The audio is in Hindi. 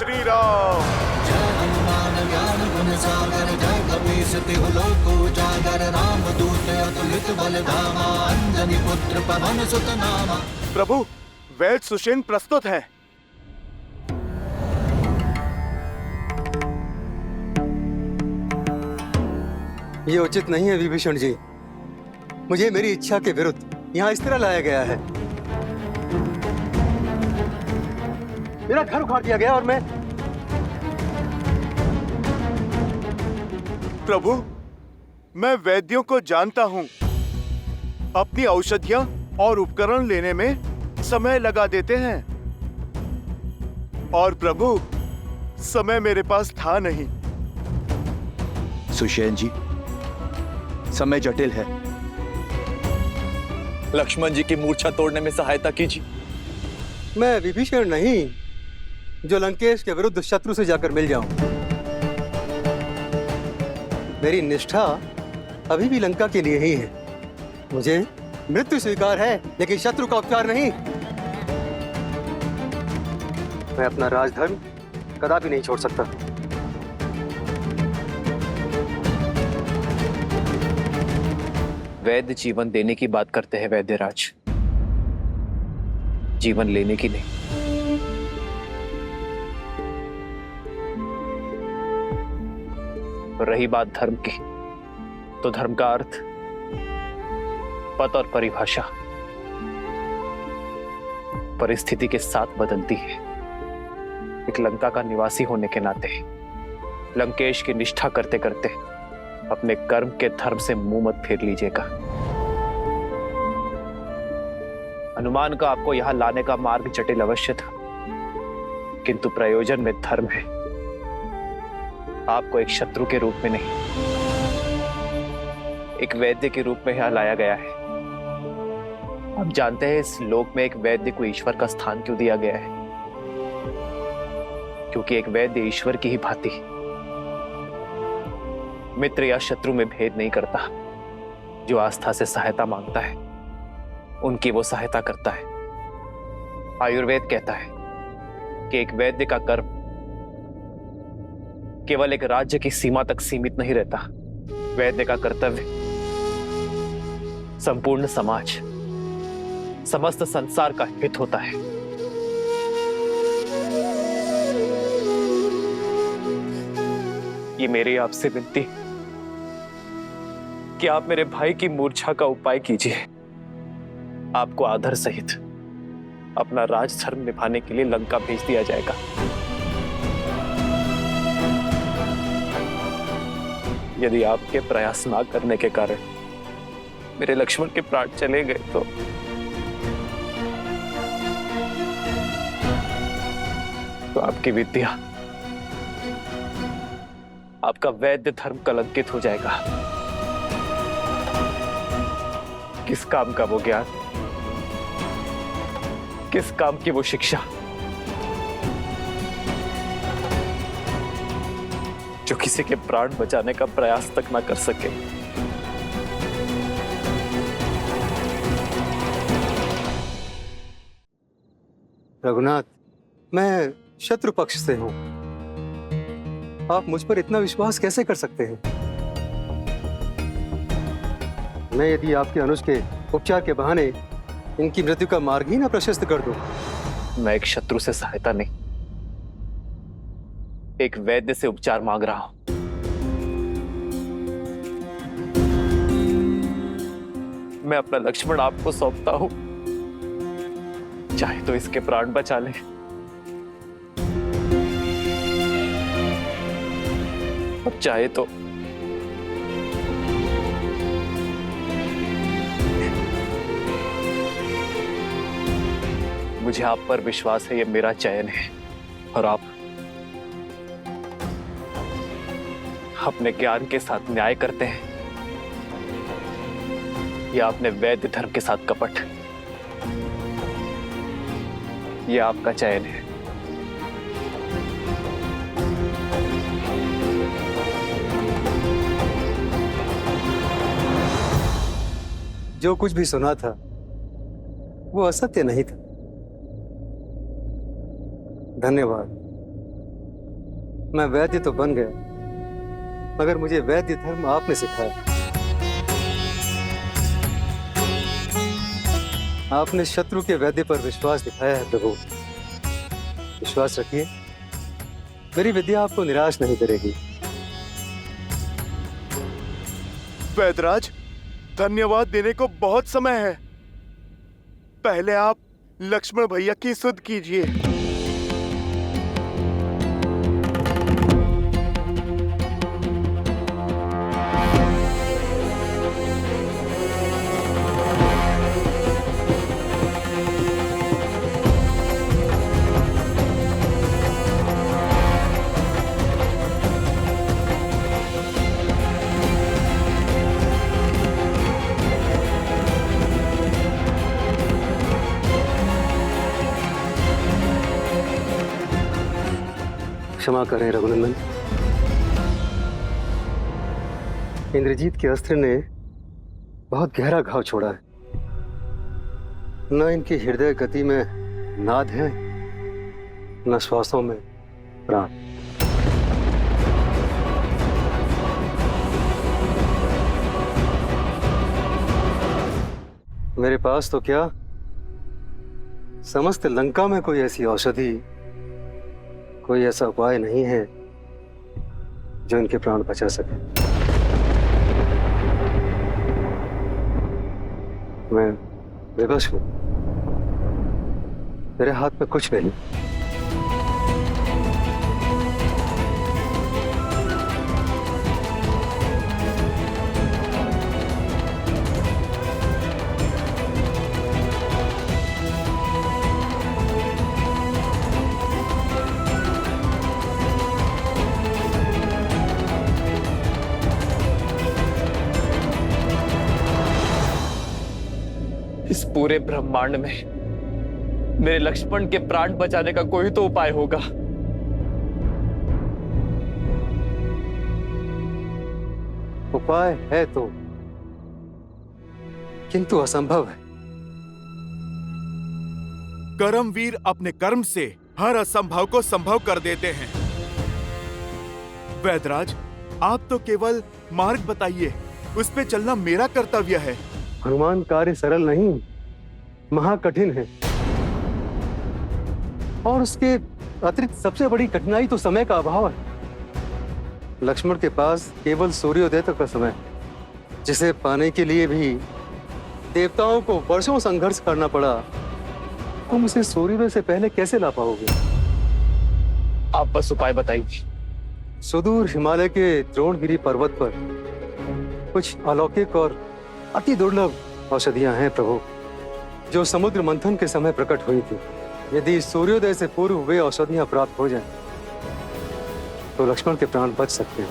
श्री राम। जय हनुमान ज्ञान गुण सागर, जय कपीस तिहु लोक उजागर, राम दूत अतुलित बल धामा, अंजनी पुत्र पवन सुत नामा। प्रभु, वैद्य सुषेण प्रस्तुत हैं। ये उचित नहीं है विभीषण जी। मुझे मेरी इच्छा के विरुद्ध यहाँ इस तरह लाया गया है। मेरा घर उखाड़ दिया गया और मैं प्रभु, मैं वैद्यों को जानता हूँ। अपनी औषधियाँ और उपकरण लेने में समय लगा देते हैं। और प्रभु, समय मेरे पास था नहीं। सुषेण जी, समय जटिल है। लक्ष्मण जी की मूर्छा तोड़ने में सहायता कीजिए। मैं विभीषण नहीं जो लंकेश के विरुद्ध शत्रु से जाकर मिल जाऊं। मेरी निष्ठा अभी भी लंका के लिए ही है। मुझे मृत्यु स्वीकार है, लेकिन शत्रु का उपचार नहीं। मैं अपना राजधर्म कदापि नहीं छोड़ सकता। वैद्य जीवन देने की बात करते हैं वैद्यराज, जीवन लेने की नहीं। रही बात धर्म की, तो धर्म का अर्थ, पद और परिभाषा परिस्थिति के साथ बदलती है। एक लंका का निवासी होने के नाते लंकेश की निष्ठा करते करते अपने कर्म के धर्म से मुंह मत फेर लीजिएगा। हनुमान का आपको यहां लाने का मार्ग जटिल अवश्य था, किंतु प्रयोजन में धर्म है। आपको एक शत्रु के रूप में नहीं, एक वैद्य के रूप में यहां लाया गया है। आप जानते हैं इस लोक में एक वैद्य को ईश्वर का स्थान क्यों दिया गया है? क्योंकि एक वैद्य ईश्वर की ही भांति मित्र या शत्रु में भेद नहीं करता। जो आस्था से सहायता मांगता है, उनकी वो सहायता करता है। आयुर्वेद कहता है कि एक वैद्य का कर्म केवल एक राज्य की सीमा तक सीमित नहीं रहता। वैद्य का कर्तव्य संपूर्ण समाज, समस्त संसार का हित होता है। ये मेरी आपसे विनती कि आप मेरे भाई की मूर्छा का उपाय कीजिए। आपको आदर सहित अपना राजधर्म निभाने के लिए लंका भेज दिया जाएगा। यदि आपके प्रयास ना करने के कारण मेरे लक्ष्मण के प्राण चले गए तो आपकी विद्या, आपका वैद्य धर्म कलंकित हो जाएगा। किस काम का वो ज्ञान, किस काम की वो शिक्षा जो किसी के प्राण बचाने का प्रयास तक ना कर सके। रघुनाथ, मैं शत्रु पक्ष से हूं। आप मुझ पर इतना विश्वास कैसे कर सकते हैं? मैं यदि आपके अनुज के उपचार के बहाने इनकी मृत्यु का मार्ग ही ना प्रशस्त कर दूं। मैं एक शत्रु से सहायता नहीं, एक वैद्य से उपचार मांग रहा हूं। मैं अपना लक्ष्मण आपको सौंपता हूं, चाहे तो इसके प्राण बचा ले, अब चाहे तो मुझे आप पर विश्वास है, ये मेरा चयन है और आप अपने ज्ञान के साथ न्याय करते हैं या अपने वैद्य धर्म के साथ कपट। यह आपका चयन है। जो कुछ भी सुना था वो असत्य नहीं था। धन्यवाद। मैं वैद्य तो बन गया, मगर मुझे वैद्य धर्म आपने सिखाया। आपने शत्रु के वैद्य पर विश्वास दिखाया है प्रभु। विश्वास रखिए, मेरी विद्या आपको निराश नहीं करेगी। वैदराज, धन्यवाद देने को बहुत समय है। पहले आप लक्ष्मण भैया की सुध कीजिए। क्षमा करें रघुनंदन, इंद्रजीत के अस्त्र ने बहुत गहरा घाव छोड़ा है। न इनकी हृदय गति में नाद है, न श्वासों में प्राण। मेरे पास तो क्या, समस्त लंका में कोई ऐसी औषधि, कोई ऐसा उपाय नहीं है जो इनके प्राण बचा सके। मैं विवश हूं, मेरे हाथ में कुछ नहीं। इस पूरे ब्रह्मांड में मेरे लक्ष्मण के प्राण बचाने का कोई तो उपाय होगा। उपाय है तो, किंतु असंभव है। कर्मवीर अपने कर्म से हर असंभव को संभव कर देते हैं। वैदराज, आप तो केवल मार्ग बताइए, उस पे चलना मेरा कर्तव्य है। हनुमान, कार्य सरल नहीं, महाकठिन है। और उसके अतिरिक्त सबसे बड़ी कठिनाई तो समय का अभाव है। लक्ष्मण के पास केवल सूर्योदय तक का समय, जिसे पाने के लिए भी देवताओं को वर्षों संघर्ष करना पड़ा। तुम उसे सूर्योदय से पहले कैसे ला पाओगे? आप बस उपाय बताइए। सुदूर हिमालय के द्रोणगिरी पर्वत पर कुछ अलौकिक और अति दुर्लभ औषधियां हैं प्रभु, जो समुद्र मंथन के समय प्रकट हुई थी। यदि सूर्योदय से पूर्व वे औषधियां प्राप्त हो जाएं, तो लक्ष्मण के प्राण बच सकते हैं।